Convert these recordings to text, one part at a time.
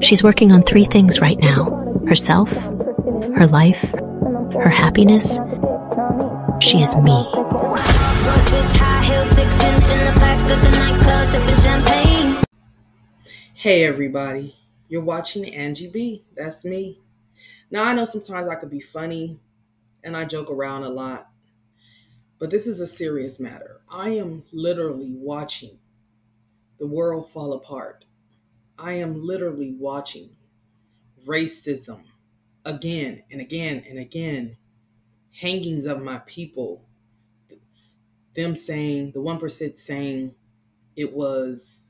She's working on 3 things right now: herself, her life, her happiness. She is me. Hey everybody, you're watching Angie B. That's me. Now I know sometimes I could be funny and I joke around a lot, but this is a serious matter. I am literally watching the world fall apart. I am literally watching racism again and again and again, hangings of my people, them saying, the 1% saying it was,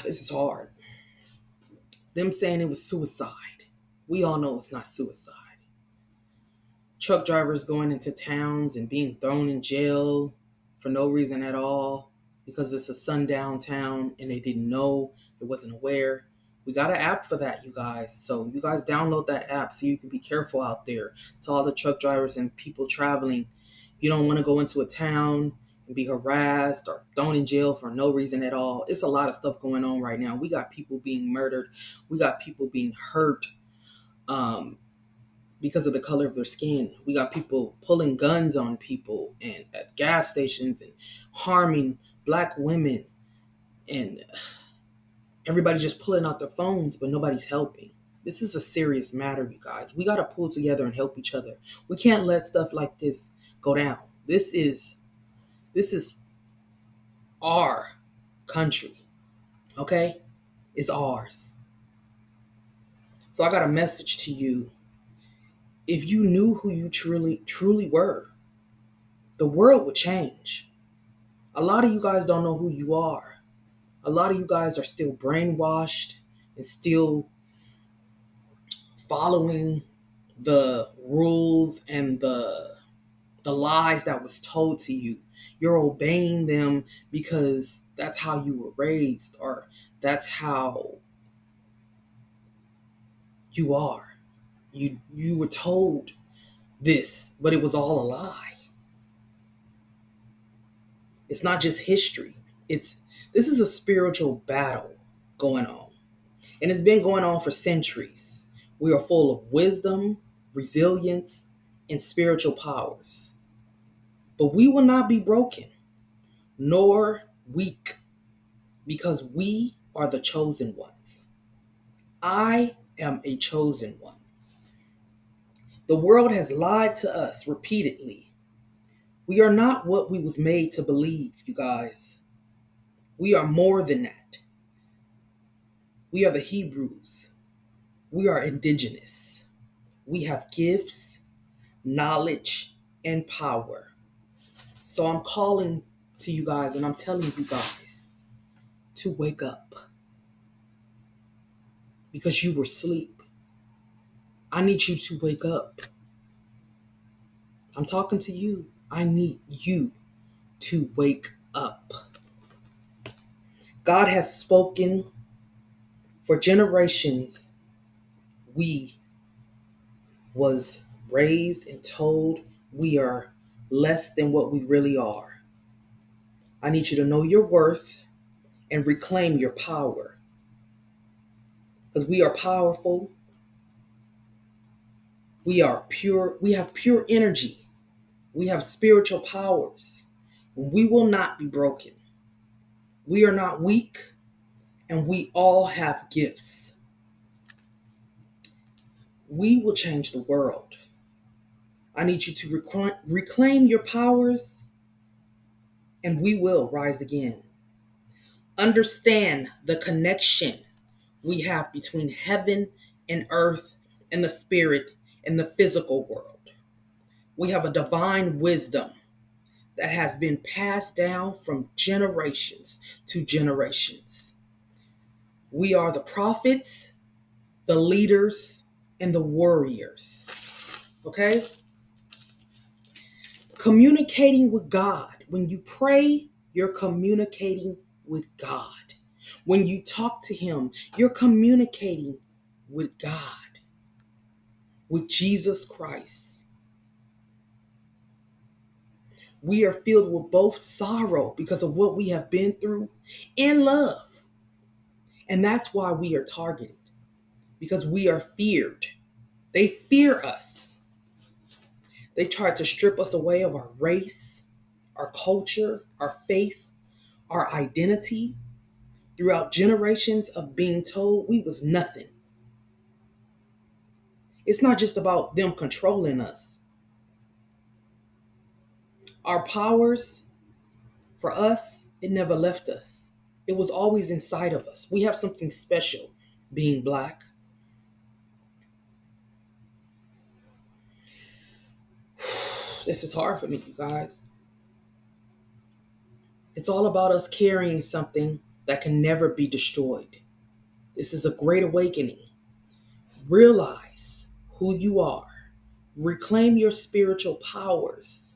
this is hard, them saying it was suicide. We all know it's not suicide. Truck drivers going into towns and being thrown in jail for no reason at all because it's a sundown town and they didn't know, they wasn't aware. We got an app for that, you guys. So you guys download that app so you can be careful out there. To all the truck drivers and people traveling, you don't want to go into a town and be harassed or thrown in jail for no reason at all. It's a lot of stuff going on right now. We got people being murdered. We got people being hurt because of the color of their skin. We got people pulling guns on people and at gas stations and harming Black women, and everybody just pulling out their phones, but nobody's helping. This is a serious matter, you guys. We got to pull together and help each other. We can't let stuff like this go down. This is our country, okay? It's ours. So I got a message to you. If you knew who you truly were, the world would change. A lot of you guys don't know who you are. A lot of you guys are still brainwashed and still following the rules and the lies that was told to you. You're obeying them because that's how you were raised, or that's how you are. You were told this, but it was all a lie. It's not just history. This is a spiritual battle going on. And it's been going on for centuries. We are full of wisdom, resilience, and spiritual powers. But we will not be broken, nor weak, because we are the chosen ones. I am a chosen one. The world has lied to us repeatedly. We are not what we was made to believe, you guys. We are more than that. We are the Hebrews. We are indigenous. We have gifts, knowledge, and power. So I'm calling to you guys and I'm telling you guys to wake up, because you were asleep. I need you to wake up. I'm talking to you. I need you to wake up. God has spoken for generations. We was raised and told we are less than what we really are. I need you to know your worth and reclaim your power, because we are powerful. We are pure. We have pure energy. We have spiritual powers. We will not be broken. We are not weak, and we all have gifts. We will change the world. I need you to reclaim your powers, and we will rise again. Understand the connection we have between heaven and earth and the spirit and the physical world. We have a divine wisdom that has been passed down from generations to generations. We are the prophets, the leaders, and the warriors. Okay? Communicating with God. When you pray, you're communicating with God. When you talk to Him, you're communicating with God, with Jesus Christ. We are filled with both sorrow because of what we have been through and love And that's why we are targeted, because we are feared. They fear us. They tried to strip us away of our race, our culture, our faith, our identity throughout generations of being told we was nothing. It's not just about them controlling us. Our powers, for us, it never left us. It was always inside of us. We have something special being Black. This is hard for me, you guys. It's all about us carrying something that can never be destroyed. This is a great awakening. Realize who you are. Reclaim your spiritual powers.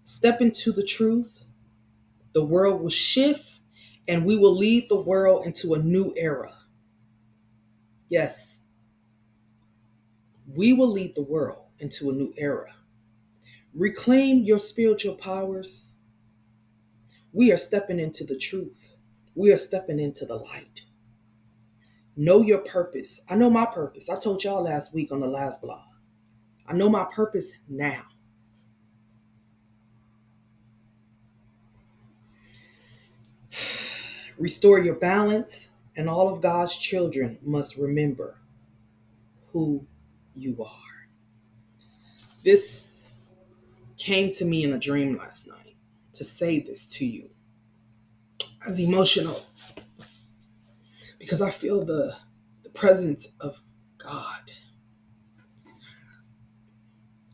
Step into the truth. The world will shift and we will lead the world into a new era. Yes, we will lead the world into a new era. Reclaim your spiritual powers. We are stepping into the truth. We are stepping into the light. Know your purpose. I know my purpose. I told y'all last week on the last blog. I know my purpose now. Restore your balance, and all of God's children must remember who you are. This came to me in a dream last night to say this to you. I was emotional because I feel the presence of God.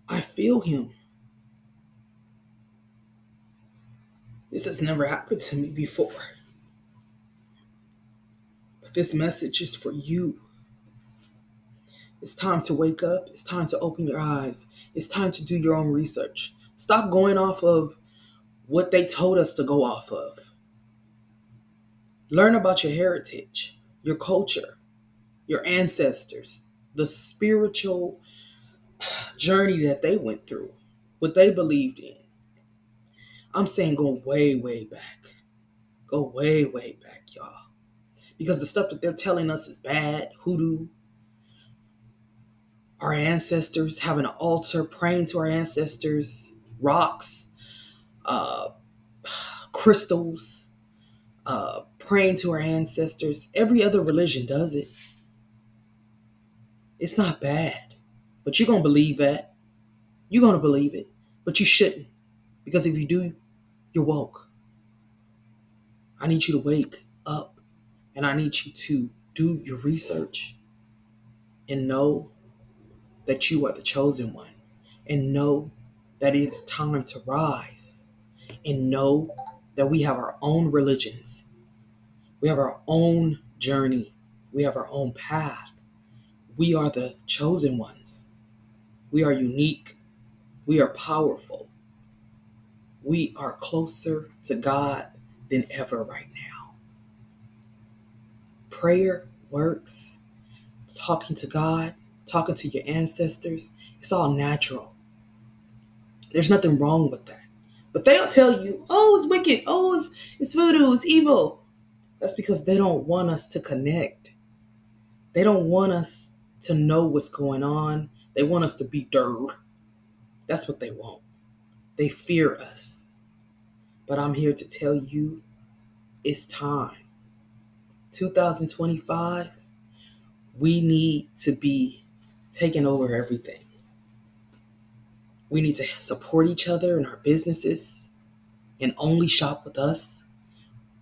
I feel Him. This has never happened to me before. But this message is for you. It's time to wake up. It's time to open your eyes. It's time to do your own research. Stop going off of what they told us to go off of. Learn about your heritage, your culture, your ancestors, the spiritual journey that they went through, what they believed in. I'm saying go way, way back. Go way, way back, y'all. Because the stuff that they're telling us is bad, hoodoo. Our ancestors having an altar, praying to our ancestors, rocks, crystals, praying to our ancestors. Every other religion does it. It's not bad. But you're going to believe that. You're going to believe it. But you shouldn't. Because if you do, you're woke. I need you to wake up. And I need you to do your research. And know that you are the chosen one. And know that it's time to rise. And know that we have our own religions. We have our own journey. We have our own path. We are the chosen ones. We are unique. We are powerful. We are closer to God than ever right now. Prayer works. Talking to God, talking to your ancestors, it's all natural. There's nothing wrong with that. But they'll tell you, oh, it's wicked. Oh, it's voodoo. It's evil. That's because they don't want us to connect. They don't want us to know what's going on. They want us to be dirt. That's what they want. They fear us. But I'm here to tell you, it's time. 2025, we need to be taking over everything. We need to support each other in our businesses and only shop with us.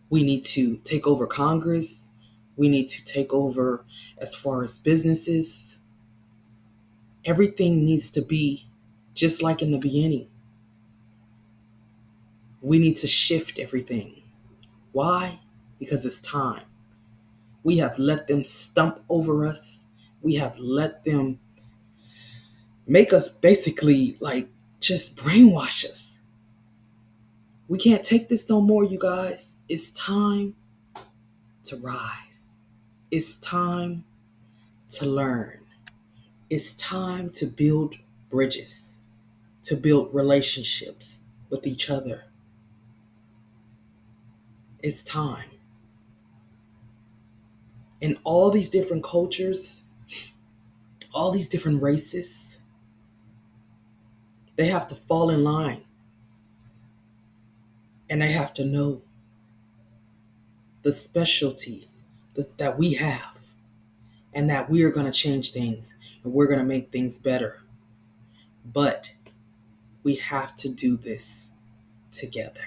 We need to take over Congress. We need to take over as far as businesses. Everything needs to be just like in the beginning. We need to shift everything. Why? Because it's time. We have let them stump over us. We have let them make us basically like just brainwash us. We can't take this no more, you guys. It's time to rise. It's time to learn. It's time to build bridges, to build relationships with each other. It's time. And all these different cultures, all these different races, they have to fall in line, and they have to know the specialty that we have, and that we are going to change things and we're going to make things better. But we have to do this together.